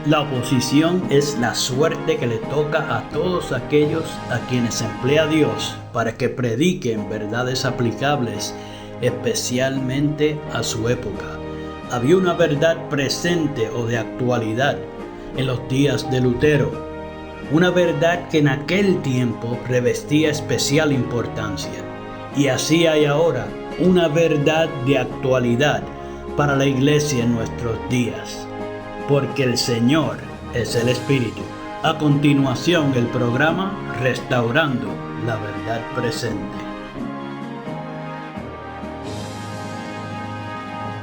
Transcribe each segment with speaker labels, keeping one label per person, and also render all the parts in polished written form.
Speaker 1: La oposición es la suerte que le toca a todos aquellos a quienes emplea Dios para que prediquen verdades aplicables, especialmente a su época. Había una verdad presente o de actualidad en los días de Lutero, una verdad que en aquel tiempo revestía especial importancia. Y así hay ahora una verdad de actualidad para la iglesia en nuestros días. Porque el Señor es el Espíritu. A continuación, el programa Restaurando la Verdad Presente.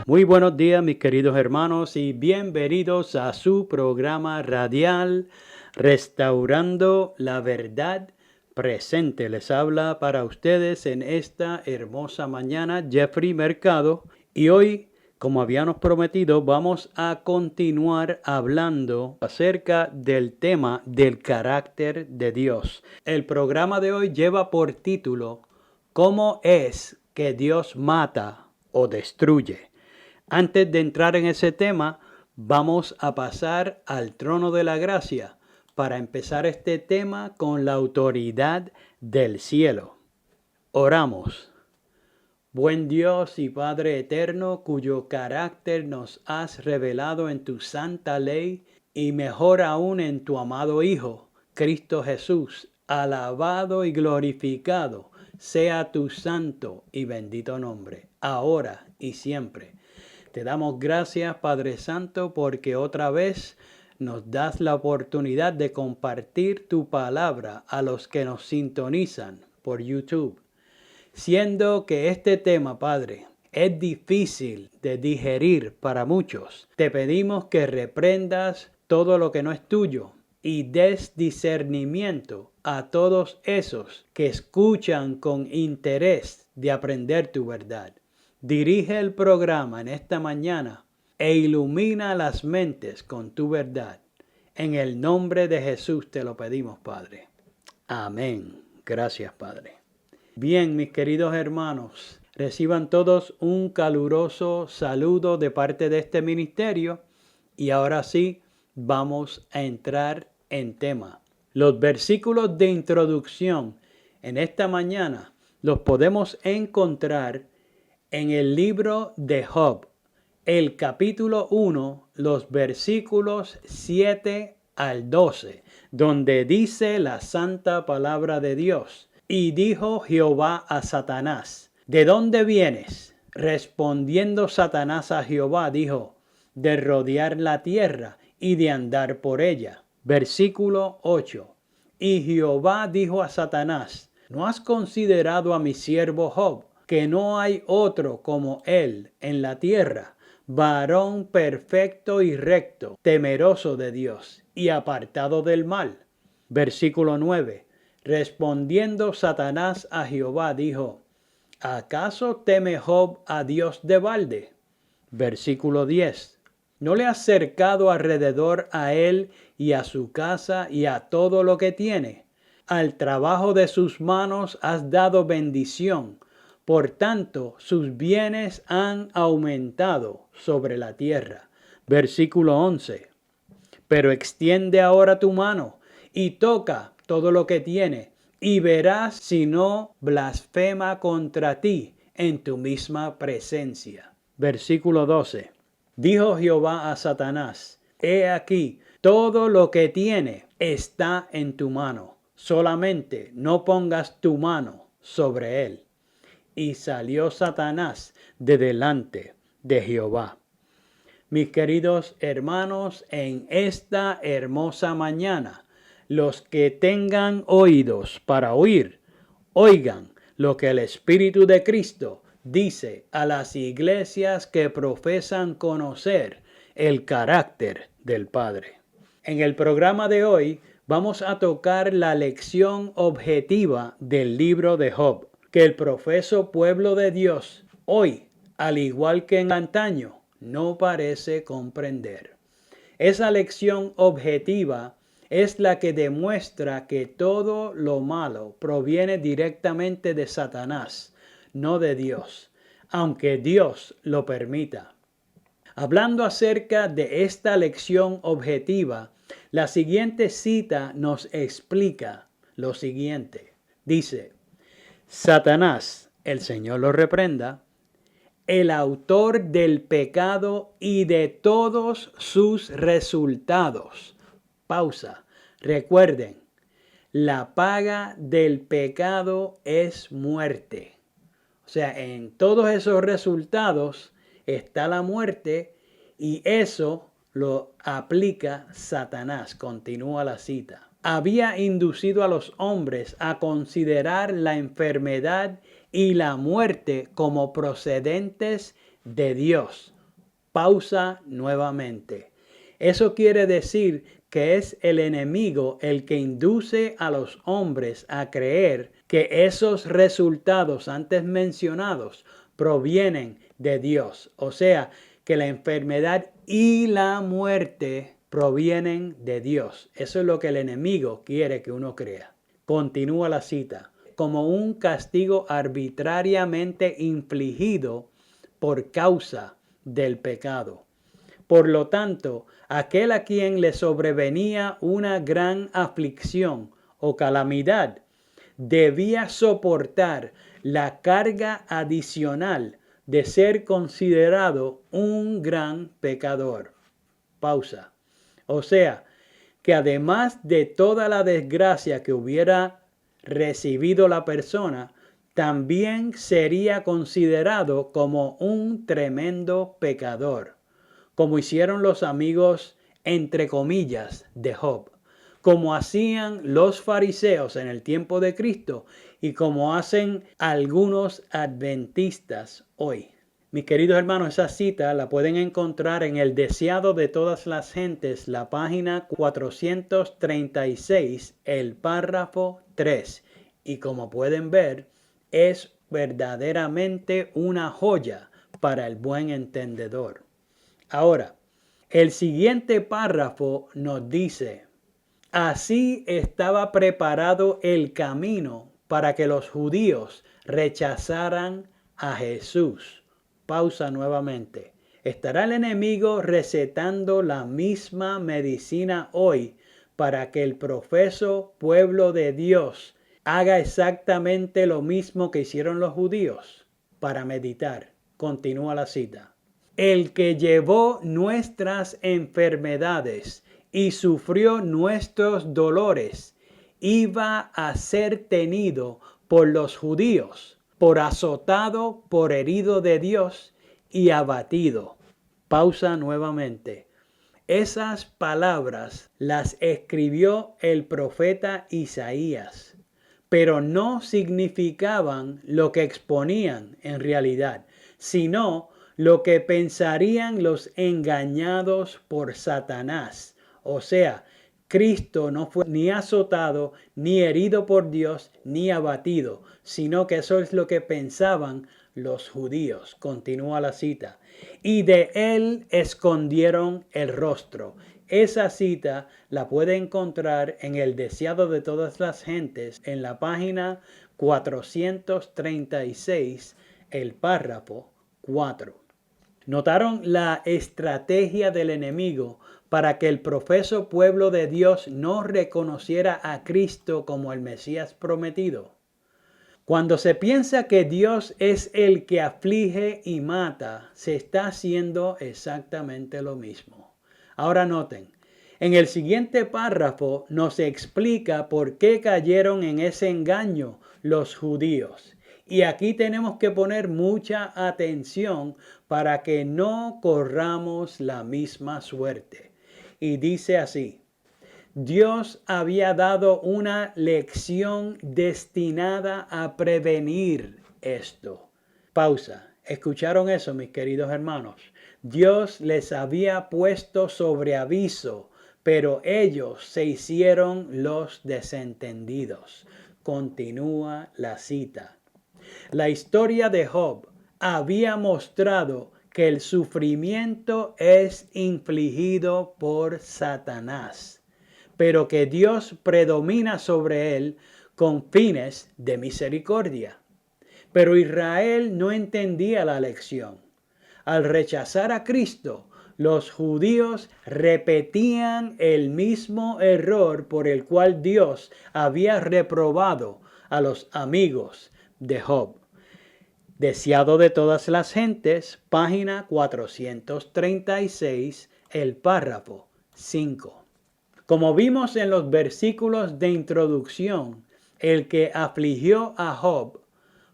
Speaker 1: Muy buenos días, mis queridos hermanos, y bienvenidos a su programa radial Restaurando la Verdad Presente. Les habla para ustedes en esta hermosa mañana Jeffrey Mercado, y hoy, como habíamos prometido, vamos a continuar hablando acerca del tema del carácter de Dios. El programa de hoy lleva por título ¿Cómo es que Dios mata o destruye? Antes de entrar en ese tema, vamos a pasar al trono de la gracia para empezar este tema con la autoridad del cielo. Oramos. Buen Dios y Padre eterno, cuyo carácter nos has revelado en tu santa ley y mejor aún en tu amado Hijo, Cristo Jesús, alabado y glorificado sea tu santo y bendito nombre, ahora y siempre. Te damos gracias, Padre Santo, porque otra vez nos das la oportunidad de compartir tu palabra a los que nos sintonizan por YouTube. Siendo que este tema, Padre, es difícil de digerir para muchos, te pedimos que reprendas todo lo que no es tuyo y des discernimiento a todos esos que escuchan con interés de aprender tu verdad. Dirige el programa en esta mañana e ilumina las mentes con tu verdad. En el nombre de Jesús te lo pedimos, Padre. Amén. Gracias, Padre. Bien, mis queridos hermanos, reciban todos un caluroso saludo de parte de este ministerio y ahora sí vamos a entrar en tema. Los versículos de introducción en esta mañana los podemos encontrar en el libro de Job, el capítulo 1, los versículos 7 al 12, donde dice la santa palabra de Dios. Y dijo Jehová a Satanás, ¿de dónde vienes? Respondiendo Satanás a Jehová, dijo, de rodear la tierra y de andar por ella. Versículo 8. Y Jehová dijo a Satanás, ¿no has considerado a mi siervo Job, que no hay otro como él en la tierra, varón perfecto y recto, temeroso de Dios y apartado del mal? Versículo 9. Respondiendo Satanás a Jehová, dijo, ¿acaso teme Job a Dios de balde? Versículo 10. ¿No le has cercado alrededor a él y a su casa y a todo lo que tiene? Al trabajo de sus manos has dado bendición. Por tanto, sus bienes han aumentado sobre la tierra. Versículo 11. Pero extiende ahora tu mano y toca todo lo que tiene, y verás si no blasfema contra ti en tu misma presencia. Versículo 12. Dijo Jehová a Satanás, he aquí, todo lo que tiene está en tu mano, solamente no pongas tu mano sobre él. Y salió Satanás de delante de Jehová. Mis queridos hermanos, en esta hermosa mañana, los que tengan oídos para oír, oigan lo que el Espíritu de Cristo dice a las iglesias que profesan conocer el carácter del Padre. En el programa de hoy vamos a tocar la lección objetiva del libro de Job, que el profeso pueblo de Dios hoy, al igual que en antaño, no parece comprender. Esa lección objetiva es la que demuestra que todo lo malo proviene directamente de Satanás, no de Dios, aunque Dios lo permita. Hablando acerca de esta lección objetiva, la siguiente cita nos explica lo siguiente. Dice, Satanás, el Señor lo reprenda, el autor del pecado y de todos sus resultados. Pausa. Recuerden, la paga del pecado es muerte. O sea, en todos esos resultados está la muerte y eso lo aplica Satanás. Continúa la cita. Había inducido a los hombres a considerar la enfermedad y la muerte como procedentes de Dios. Pausa nuevamente. Eso quiere decir que es el enemigo el que induce a los hombres a creer que esos resultados antes mencionados provienen de Dios. O sea, que la enfermedad y la muerte provienen de Dios. Eso es lo que el enemigo quiere que uno crea. Continúa la cita. Como un castigo arbitrariamente infligido por causa del pecado. Por lo tanto, aquel a quien le sobrevenía una gran aflicción o calamidad, debía soportar la carga adicional de ser considerado un gran pecador. Pausa. O sea, que además de toda la desgracia que hubiera recibido la persona, también sería considerado como un tremendo pecador, como hicieron los amigos, entre comillas, de Job, como hacían los fariseos en el tiempo de Cristo y como hacen algunos adventistas hoy. Mis queridos hermanos, esa cita la pueden encontrar en El Deseado de Todas las Gentes, la página 436, el párrafo 3. Y como pueden ver, es verdaderamente una joya para el buen entendedor. Ahora, el siguiente párrafo nos dice, así estaba preparado el camino para que los judíos rechazaran a Jesús. Pausa nuevamente. ¿Estará el enemigo recetando la misma medicina hoy para que el profeso pueblo de Dios haga exactamente lo mismo que hicieron los judíos? Para meditar. Continúa la cita. El que llevó nuestras enfermedades y sufrió nuestros dolores, iba a ser tenido por los judíos, por azotado, por herido de Dios y abatido. Pausa nuevamente. Esas palabras las escribió el profeta Isaías, pero no significaban lo que exponían en realidad, sino lo que pensarían los engañados por Satanás. O sea, Cristo no fue ni azotado, ni herido por Dios, ni abatido, sino que eso es lo que pensaban los judíos. Continúa la cita. Y de él escondieron el rostro. Esa cita la puede encontrar en El Deseado de Todas las Gentes, en la página 436, el párrafo 4. ¿Notaron la estrategia del enemigo para que el profeso pueblo de Dios no reconociera a Cristo como el Mesías prometido? Cuando se piensa que Dios es el que aflige y mata, se está haciendo exactamente lo mismo. Ahora noten, en el siguiente párrafo nos explica por qué cayeron en ese engaño los judíos. Y aquí tenemos que poner mucha atención para que no corramos la misma suerte. Y dice así, Dios había dado una lección destinada a prevenir esto. Pausa. ¿Escucharon eso, mis queridos hermanos? Dios les había puesto sobre aviso, pero ellos se hicieron los desentendidos. Continúa la cita. La historia de Job había mostrado que el sufrimiento es infligido por Satanás, pero que Dios predomina sobre él con fines de misericordia. Pero Israel no entendía la lección. Al rechazar a Cristo, los judíos repetían el mismo error por el cual Dios había reprobado a los amigos de Job. Deseado de todas las gentes, página 436, el párrafo 5. Como vimos en los versículos de introducción, el que afligió a Job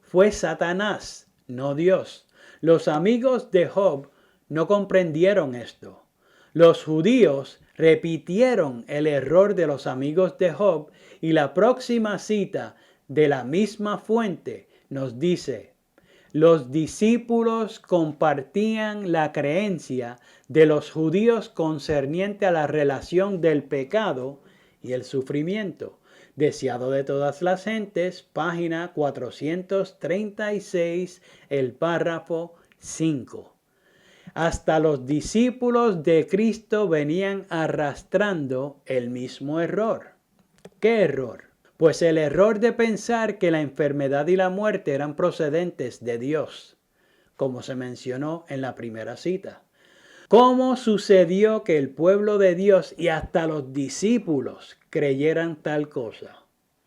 Speaker 1: fue Satanás, no Dios. Los amigos de Job no comprendieron esto. Los judíos repitieron el error de los amigos de Job y la próxima cita de la misma fuente nos dice: los discípulos compartían la creencia de los judíos concerniente a la relación del pecado y el sufrimiento. Deseado de todas las gentes, página 436, el párrafo 5. Hasta los discípulos de Cristo venían arrastrando el mismo error. ¿Qué error? Pues el error de pensar que la enfermedad y la muerte eran procedentes de Dios, como se mencionó en la primera cita. ¿Cómo sucedió que el pueblo de Dios y hasta los discípulos creyeran tal cosa?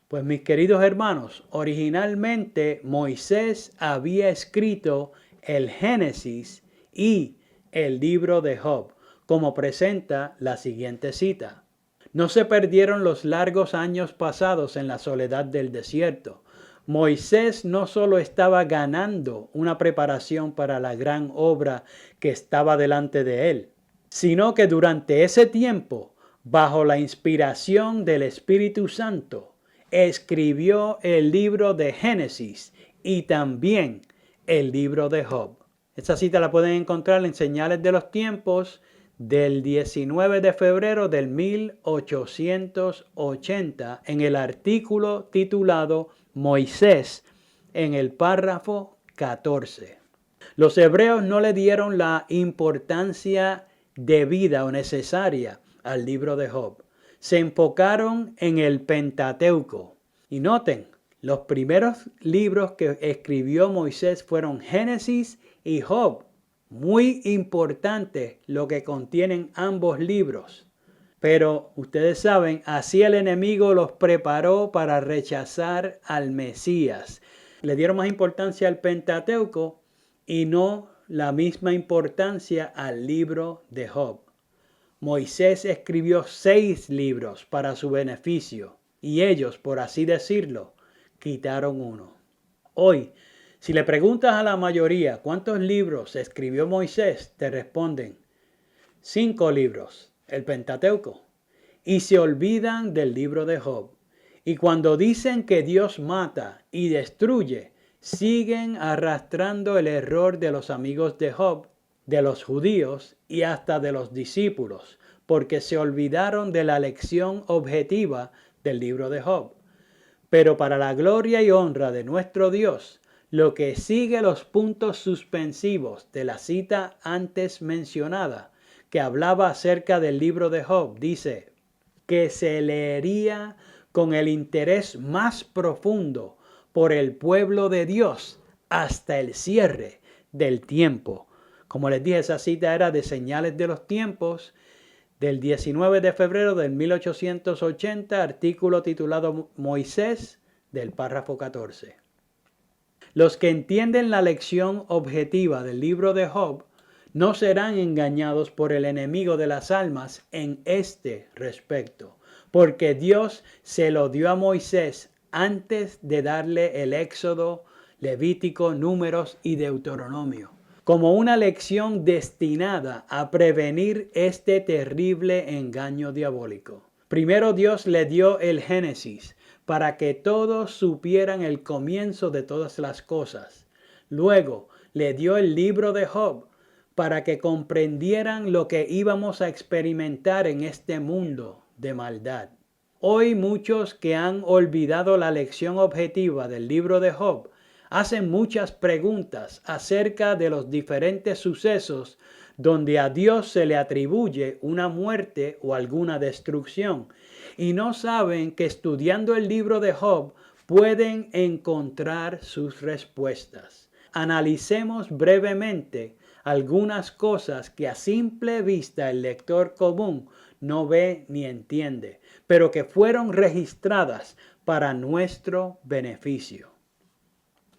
Speaker 1: Pues mis queridos hermanos, originalmente Moisés había escrito el Génesis y el libro de Job, como presenta la siguiente cita. No se perdieron los largos años pasados en la soledad del desierto. Moisés no solo estaba ganando una preparación para la gran obra que estaba delante de él, sino que durante ese tiempo, bajo la inspiración del Espíritu Santo, escribió el libro de Génesis y también el libro de Job. Esta cita la pueden encontrar en Señales de los Tiempos del 19 de febrero del 1880 en el artículo titulado Moisés en el párrafo 14. Los hebreos no le dieron la importancia debida o necesaria al libro de Job. Se enfocaron en el Pentateuco. Y noten, los primeros libros que escribió Moisés fueron Génesis y Job. Muy importante lo que contienen ambos libros. Pero ustedes saben, así el enemigo los preparó para rechazar al Mesías. Le dieron más importancia al Pentateuco y no la misma importancia al libro de Job. Moisés escribió 6 libros para su beneficio y ellos, por así decirlo, quitaron uno. Hoy, si le preguntas a la mayoría cuántos libros escribió Moisés, te responden 5 libros, el Pentateuco, y se olvidan del libro de Job. Y cuando dicen que Dios mata y destruye, siguen arrastrando el error de los amigos de Job, de los judíos y hasta de los discípulos, porque se olvidaron de la lección objetiva del libro de Job. Pero para la gloria y honra de nuestro Dios, lo que sigue los puntos suspensivos de la cita antes mencionada, que hablaba acerca del libro de Job, dice que se leería con el interés más profundo por el pueblo de Dios hasta el cierre del tiempo. Como les dije, esa cita era de Señales de los Tiempos, del 19 de febrero del 1880, artículo titulado Moisés, del párrafo 14. Los que entienden la lección objetiva del libro de Job no serán engañados por el enemigo de las almas en este respecto, porque Dios se lo dio a Moisés antes de darle el Éxodo, Levítico, Números y Deuteronomio, como una lección destinada a prevenir este terrible engaño diabólico. Primero Dios le dio el Génesis, para que todos supieran el comienzo de todas las cosas. Luego le dio el libro de Job para que comprendieran lo que íbamos a experimentar en este mundo de maldad. Hoy muchos que han olvidado la lección objetiva del libro de Job hacen muchas preguntas acerca de los diferentes sucesos donde a Dios se le atribuye una muerte o alguna destrucción, y no saben que estudiando el libro de Job pueden encontrar sus respuestas. Analicemos brevemente algunas cosas que a simple vista el lector común no ve ni entiende, pero que fueron registradas para nuestro beneficio.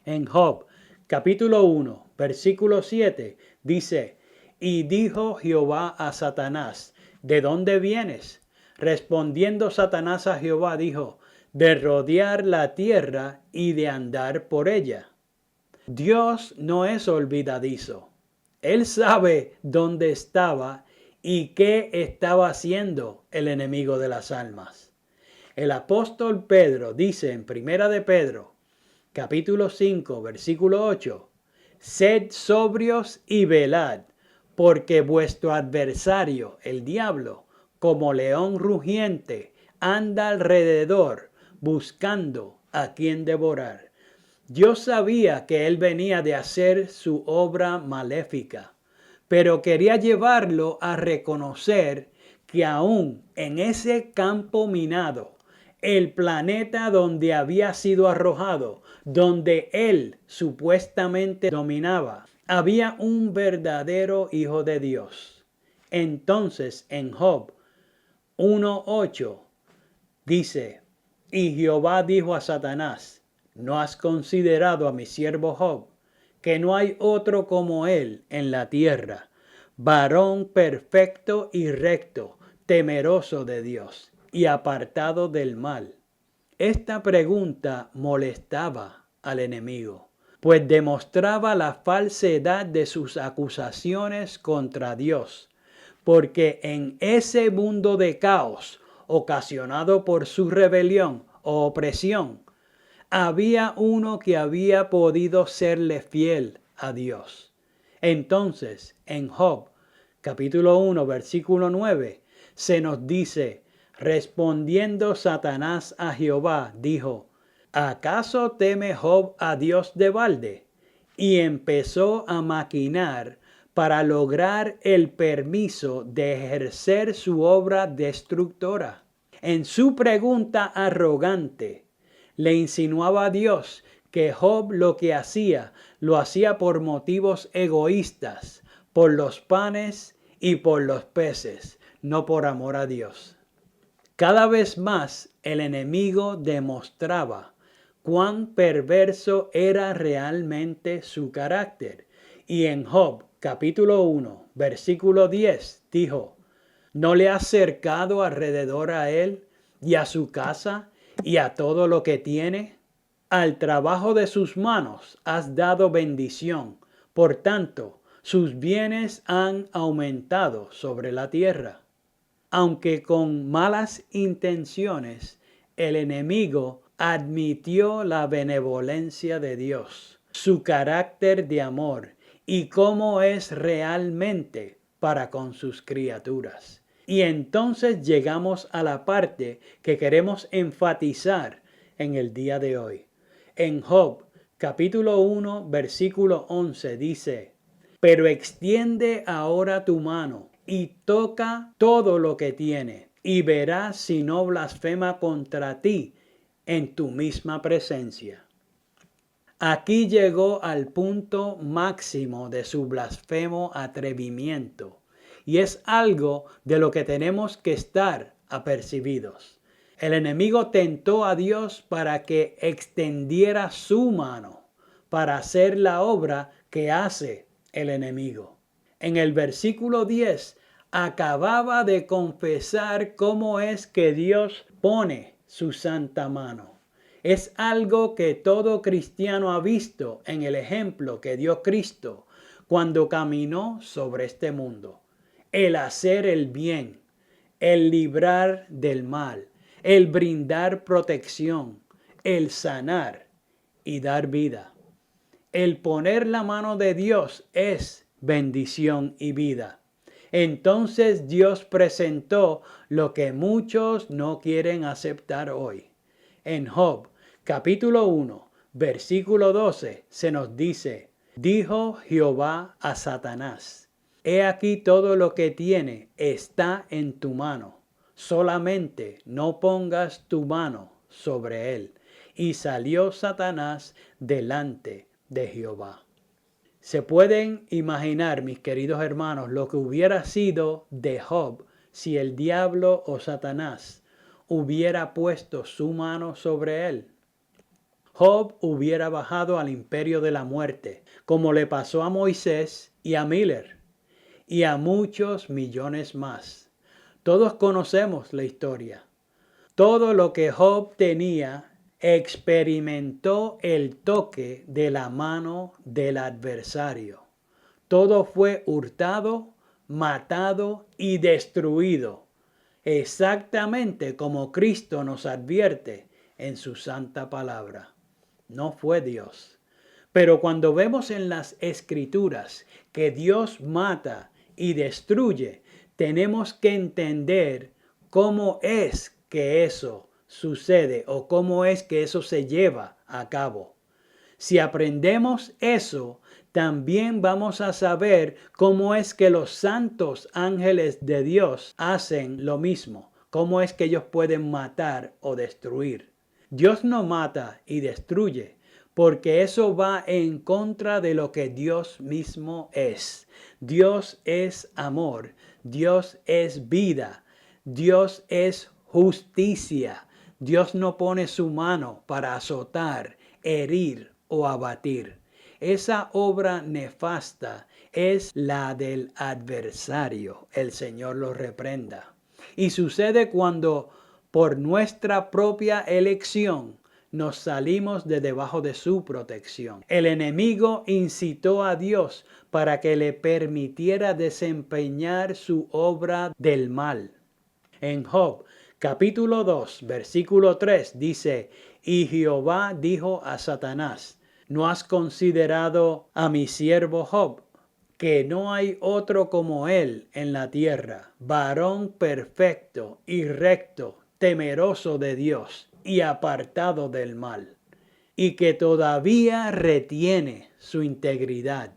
Speaker 1: En Job, capítulo 1, versículo 7, dice: Y dijo Jehová a Satanás: ¿De dónde vienes? Respondiendo Satanás a Jehová, dijo: De rodear la tierra y de andar por ella. Dios no es olvidadizo. Él sabe dónde estaba y qué estaba haciendo el enemigo de las almas. El apóstol Pedro dice en Primera de Pedro, capítulo 5, versículo 8, Sed sobrios y velad, porque vuestro adversario, el diablo, como león rugiente, anda alrededor, buscando a quien devorar. Dios sabía que él venía de hacer su obra maléfica, pero quería llevarlo a reconocer que aún en ese campo minado, el planeta donde había sido arrojado, donde él supuestamente dominaba, había un verdadero hijo de Dios. Entonces en Job 1:8 dice: Y Jehová dijo a Satanás: ¿No has considerado a mi siervo Job, que no hay otro como él en la tierra, varón perfecto y recto, temeroso de Dios y apartado del mal? Esta pregunta molestaba al enemigo, pues demostraba la falsedad de sus acusaciones contra Dios, porque en ese mundo de caos ocasionado por su rebelión o opresión, había uno que había podido serle fiel a Dios. Entonces, en Job, capítulo 1, versículo 9, se nos dice: respondiendo Satanás a Jehová, dijo: ¿Acaso teme Job a Dios de balde? Y empezó a maquinar para lograr el permiso de ejercer su obra destructora. En su pregunta arrogante, le insinuaba a Dios que Job lo que hacía, lo hacía por motivos egoístas, por los panes y por los peces, no por amor a Dios. Cada vez más el enemigo demostraba cuán perverso era realmente su carácter. Y en Job capítulo 1, versículo 10 dijo: ¿No le has cercado alrededor a él y a su casa y a todo lo que tiene? Al trabajo de sus manos has dado bendición. Por tanto, sus bienes han aumentado sobre la tierra. Aunque con malas intenciones, el enemigo admitió la benevolencia de Dios, su carácter de amor y cómo es realmente para con sus criaturas. Y entonces llegamos a la parte que queremos enfatizar en el día de hoy. En Job, capítulo 1, versículo 11 dice: Pero extiende ahora tu mano y toca todo lo que tiene, y verás si no blasfema contra ti en tu misma presencia. Aquí llegó al punto máximo de su blasfemo atrevimiento, y es algo de lo que tenemos que estar apercibidos. El enemigo tentó a Dios para que extendiera su mano para hacer la obra que hace el enemigo. En el versículo 10 acababa de confesar cómo es que Dios pone su santa mano. Es algo que todo cristiano ha visto en el ejemplo que dio Cristo cuando caminó sobre este mundo. El hacer el bien, el librar del mal, el brindar protección, el sanar y dar vida. El poner la mano de Dios es bendición y vida. Entonces Dios presentó lo que muchos no quieren aceptar hoy. En Job, capítulo 1, versículo 12, se nos dice: Dijo Jehová a Satanás: He aquí todo lo que tiene está en tu mano, solamente no pongas tu mano sobre él. Y salió Satanás delante de Jehová. Se pueden imaginar, mis queridos hermanos, lo que hubiera sido de Job si el diablo o Satanás hubiera puesto su mano sobre él. Job hubiera bajado al imperio de la muerte, como le pasó a Moisés y a Miller, y a muchos millones más. Todos conocemos la historia. Todo lo que Job tenía experimentó el toque de la mano del adversario. Todo fue hurtado, matado y destruido, exactamente como Cristo nos advierte en su santa palabra. No fue Dios. Pero cuando vemos en las Escrituras que Dios mata y destruye, tenemos que entender cómo es que eso sucede o cómo es que eso se lleva a cabo. Si aprendemos eso, también vamos a saber cómo es que los santos ángeles de Dios hacen lo mismo, cómo es que ellos pueden matar o destruir. Dios no mata y destruye, porque eso va en contra de lo que Dios mismo es. Dios es amor, Dios es vida, Dios es justicia. Dios no pone su mano para azotar, herir o abatir. Esa obra nefasta es la del adversario. El Señor lo reprenda. Y sucede cuando por nuestra propia elección nos salimos de debajo de su protección. El enemigo incitó a Dios para que le permitiera desempeñar su obra del mal. En Job, capítulo 2, versículo 3 dice: y Jehová dijo a Satanás: ¿no has considerado a mi siervo Job, que no hay otro como él en la tierra, varón perfecto y recto, temeroso de Dios y apartado del mal, y que todavía retiene su integridad,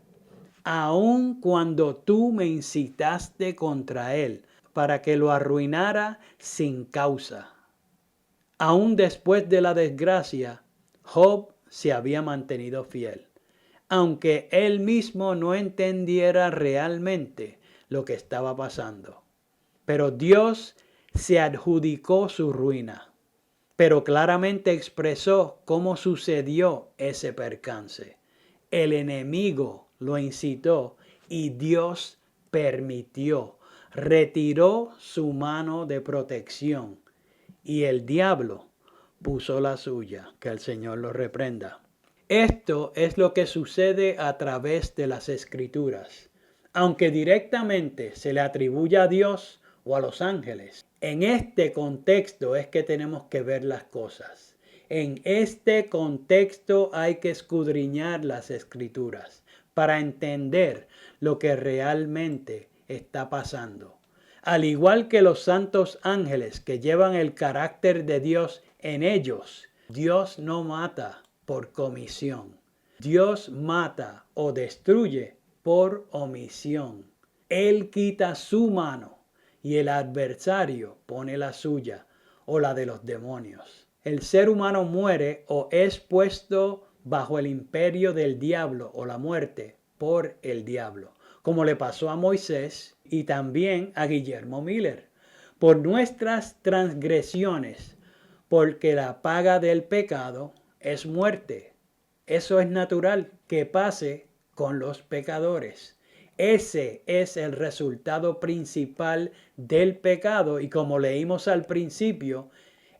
Speaker 1: aun cuando tú me incitaste contra él, para que lo arruinara sin causa? Aún después de la desgracia, Job se había mantenido fiel, aunque él mismo no entendiera realmente lo que estaba pasando. Pero Dios se adjudicó su ruina, pero claramente expresó cómo sucedió ese percance. El enemigo lo incitó y Dios permitió, retiró su mano de protección y el diablo puso la suya. Que el Señor lo reprenda. Esto es lo que sucede a través de las Escrituras, aunque directamente se le atribuya a Dios o a los ángeles. En este contexto es que tenemos que ver las cosas. En este contexto hay que escudriñar las Escrituras para entender lo que realmente está pasando. Al igual que los santos ángeles que llevan el carácter de Dios en ellos, Dios no mata por comisión. Dios mata o destruye por omisión. Él quita su mano y el adversario pone la suya o la de los demonios. El ser humano muere o es puesto bajo el imperio del diablo o la muerte por el diablo, como le pasó a Moisés y también a Guillermo Miller, por nuestras transgresiones, porque la paga del pecado es muerte. Eso es natural que pase con los pecadores. Ese es el resultado principal del pecado y como leímos al principio,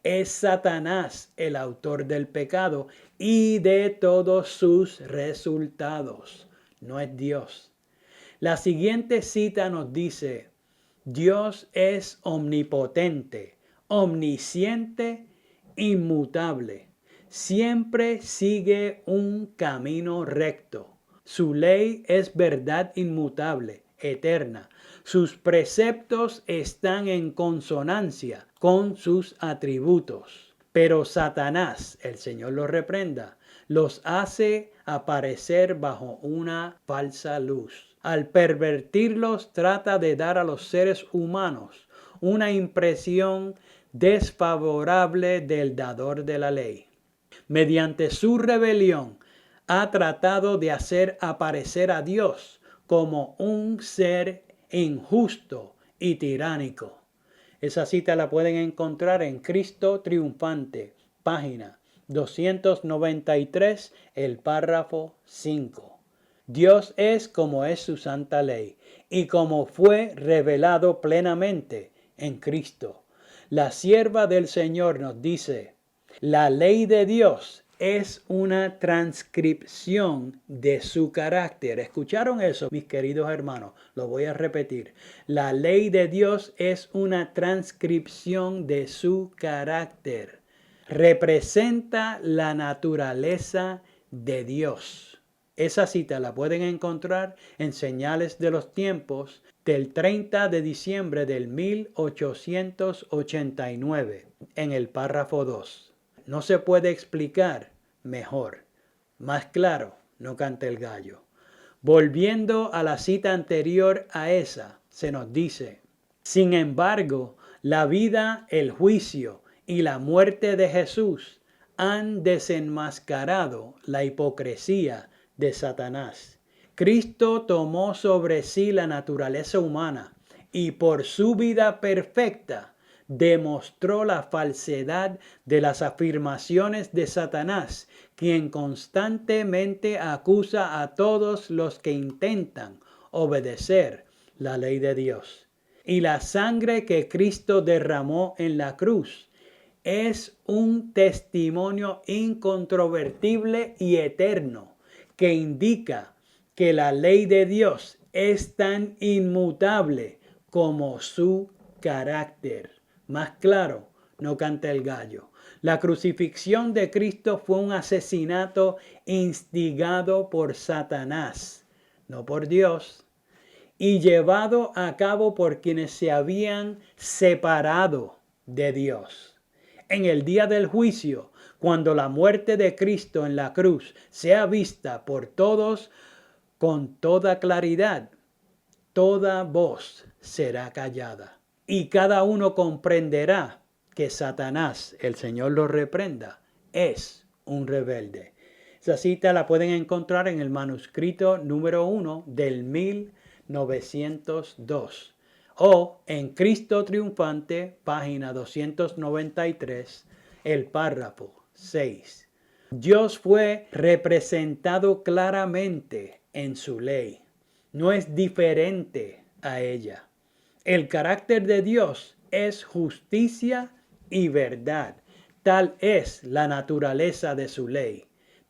Speaker 1: es Satanás el autor del pecado y de todos sus resultados. No es Dios. La siguiente cita nos dice: Dios es omnipotente, omnisciente, inmutable. Siempre sigue un camino recto. Su ley es verdad inmutable, eterna. Sus preceptos están en consonancia con sus atributos. Pero Satanás, el Señor lo reprenda, los hace aparecer bajo una falsa luz. Al pervertirlos, trata de dar a los seres humanos una impresión desfavorable del dador de la ley. Mediante su rebelión, ha tratado de hacer aparecer a Dios como un ser injusto y tiránico. Esa cita la pueden encontrar en Cristo Triunfante, página 293, el párrafo 5. Dios es como es su santa ley y como fue revelado plenamente en Cristo. La sierva del Señor nos dice: la ley de Dios es una transcripción de su carácter. ¿Escucharon eso, mis queridos hermanos? Lo voy a repetir. La ley de Dios es una transcripción de su carácter. Representa la naturaleza de Dios. Esa cita la pueden encontrar en Señales de los Tiempos del 30 de diciembre del 1889, en el párrafo 2. No se puede explicar mejor. Más claro, no canta el gallo. Volviendo a la cita anterior a esa, se nos dice: sin embargo, la vida, el juicio y la muerte de Jesús han desenmascarado la hipocresía de Satanás. Cristo tomó sobre sí la naturaleza humana y por su vida perfecta demostró la falsedad de las afirmaciones de Satanás, quien constantemente acusa a todos los que intentan obedecer la ley de Dios. Y la sangre que Cristo derramó en la cruz es un testimonio incontrovertible y eterno que indica que la ley de Dios es tan inmutable como su carácter. Más claro, no canta el gallo. La crucifixión de Cristo fue un asesinato instigado por Satanás, no por Dios, y llevado a cabo por quienes se habían separado de Dios. En el día del juicio, cuando la muerte de Cristo en la cruz sea vista por todos con toda claridad, toda voz será callada y cada uno comprenderá que Satanás, el Señor lo reprenda, es un rebelde. Esa cita la pueden encontrar en el manuscrito número 1 del 1902 o en Cristo Triunfante, página 293, el párrafo 6. Dios fue representado claramente en su ley. No es diferente a ella. El carácter de Dios es justicia y verdad. Tal es la naturaleza de su ley.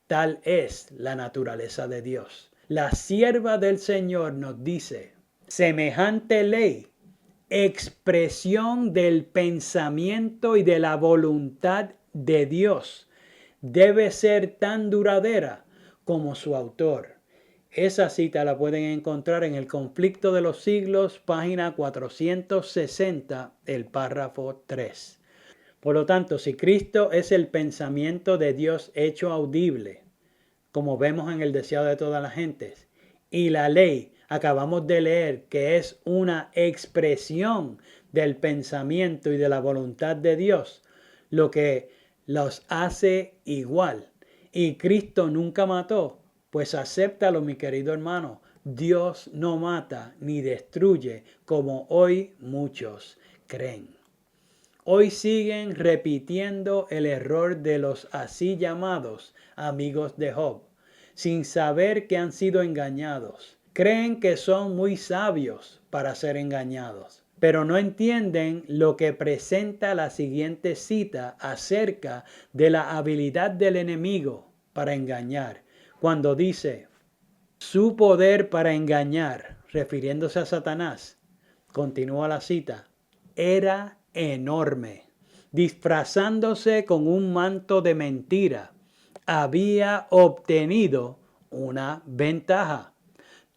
Speaker 1: Tal es la naturaleza de Dios. La sierva del Señor nos dice: semejante ley, expresión del pensamiento y de la voluntad de Dios, debe ser tan duradera como su autor. Esa cita la pueden encontrar en El Conflicto de los Siglos, página 460, el párrafo 3. Por lo tanto, si Cristo es el pensamiento de Dios hecho audible, como vemos en el deseado de todas las gentes, y la ley, acabamos de leer que es una expresión del pensamiento y de la voluntad de Dios, lo que los hace igual, y Cristo nunca mató, pues acéptalo, mi querido hermano. Dios no mata ni destruye como hoy muchos creen. Hoy siguen repitiendo el error de los así llamados amigos de Job, sin saber que han sido engañados. Creen que son muy sabios para ser engañados, pero no entienden lo que presenta la siguiente cita acerca de la habilidad del enemigo para engañar. Cuando dice: su poder para engañar, refiriéndose a Satanás, continúa la cita, era enorme. Disfrazándose con un manto de mentira, había obtenido una ventaja.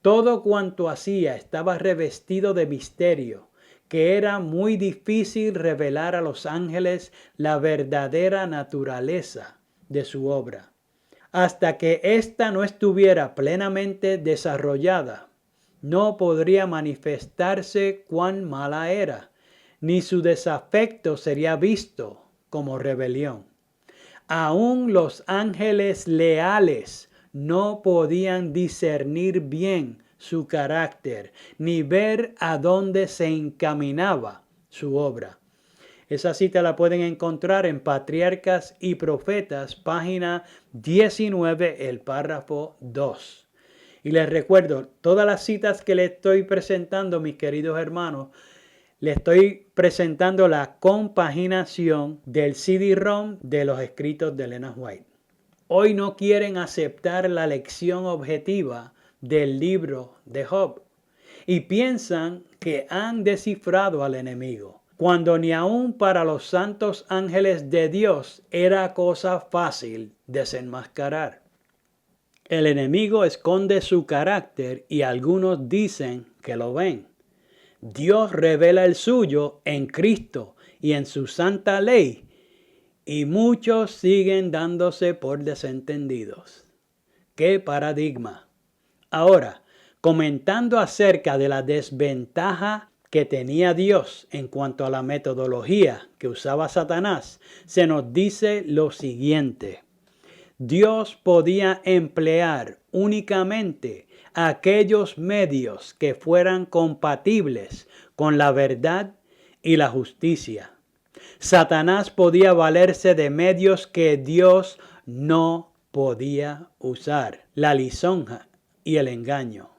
Speaker 1: Todo cuanto hacía estaba revestido de misterio, que era muy difícil revelar a los ángeles la verdadera naturaleza de su obra. Hasta que ésta no estuviera plenamente desarrollada, no podría manifestarse cuán mala era, ni su desafecto sería visto como rebelión. Aún los ángeles leales no podían discernir bien su carácter, ni ver a dónde se encaminaba su obra. Esa cita la pueden encontrar en Patriarcas y Profetas, página 19, el párrafo 2. Y les recuerdo, todas las citas que les estoy presentando, mis queridos hermanos, les estoy presentando la compaginación del CD-ROM de los escritos de Elena White. Hoy no quieren aceptar la lección objetiva del libro de Job y piensan que han descifrado al enemigo, cuando ni aun para los santos ángeles de Dios era cosa fácil desenmascarar. El enemigo esconde su carácter y algunos dicen que lo ven. Dios revela el suyo en Cristo y en su santa ley, y muchos siguen dándose por desentendidos. ¡Qué paradigma! Ahora, comentando acerca de la desventaja que tenía Dios en cuanto a la metodología que usaba Satanás, se nos dice lo siguiente. Dios podía emplear únicamente aquellos medios que fueran compatibles con la verdad y la justicia. Satanás podía valerse de medios que Dios no podía usar, la lisonja y el engaño.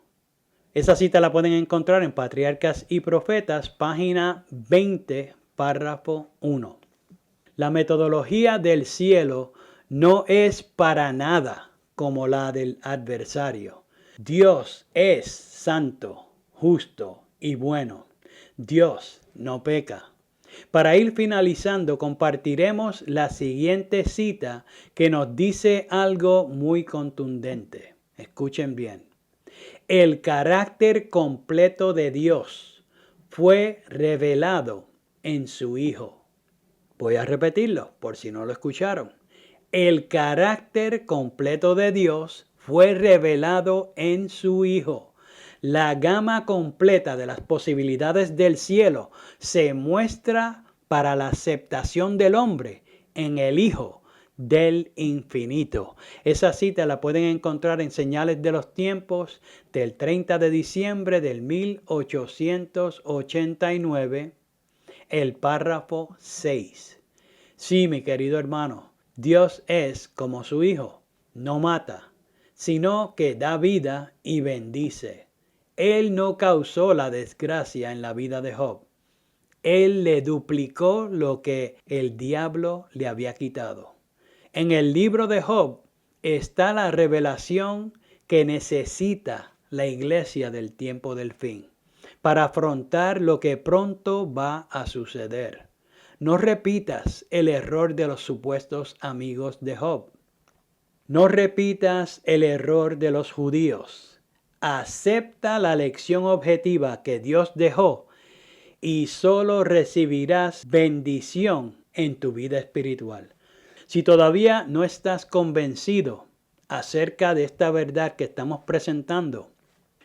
Speaker 1: Esa cita la pueden encontrar en Patriarcas y Profetas, página 20, párrafo 1. La metodología del cielo no es para nada como la del adversario. Dios es santo, justo y bueno. Dios no peca. Para ir finalizando, compartiremos la siguiente cita que nos dice algo muy contundente. Escuchen bien. El carácter completo de Dios fue revelado en su Hijo. Voy a repetirlo por si no lo escucharon. El carácter completo de Dios fue revelado en su Hijo. La gama completa de las posibilidades del cielo se muestra para la aceptación del hombre en el Hijo del infinito. Esa cita la pueden encontrar en Señales de los Tiempos del 30 de diciembre del 1889, el párrafo 6. Sí, mi querido hermano, Dios es como su Hijo, no mata, sino que da vida y bendice. Él no causó la desgracia en la vida de Job. Él le duplicó lo que el diablo le había quitado. En el libro de Job está la revelación que necesita la iglesia del tiempo del fin para afrontar lo que pronto va a suceder. No repitas el error de los supuestos amigos de Job. No repitas el error de los judíos. Acepta la lección objetiva que Dios dejó y solo recibirás bendición en tu vida espiritual. Si todavía no estás convencido acerca de esta verdad que estamos presentando,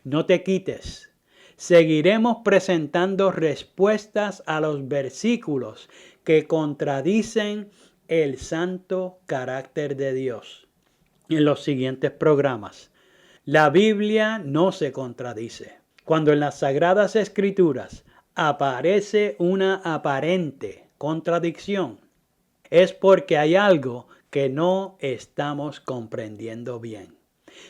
Speaker 1: no te quites. Seguiremos presentando respuestas a los versículos que contradicen el santo carácter de Dios en los siguientes programas. La Biblia no se contradice. Cuando en las Sagradas Escrituras aparece una aparente contradicción, es porque hay algo que no estamos comprendiendo bien.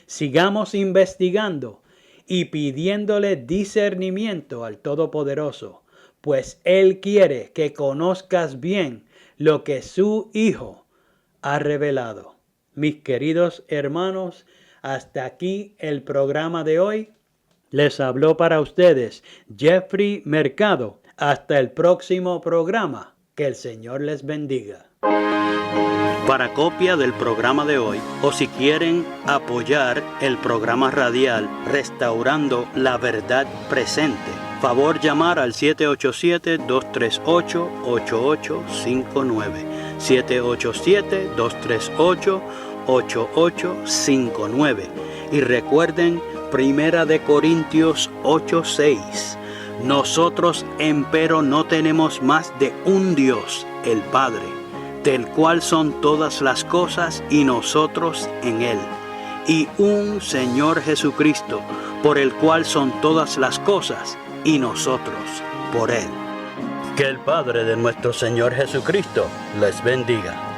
Speaker 1: Sigamos investigando y pidiéndole discernimiento al Todopoderoso, pues Él quiere que conozcas bien lo que su Hijo ha revelado. Mis queridos hermanos, hasta aquí el programa de hoy. Les habló para ustedes Jeffrey Mercado. Hasta el próximo programa. Que el Señor les bendiga. Para copia del programa de hoy, o si quieren apoyar el programa radial Restaurando la Verdad Presente, favor llamar al 787-238-8859. 787-238-8859. Y recuerden, 1 de Corintios 8:6. Nosotros, empero, no tenemos más de un Dios, el Padre, del cual son todas las cosas y nosotros en Él. y un Señor Jesucristo, por el cual son todas las cosas, y nosotros por Él. Que el Padre de nuestro Señor Jesucristo les bendiga.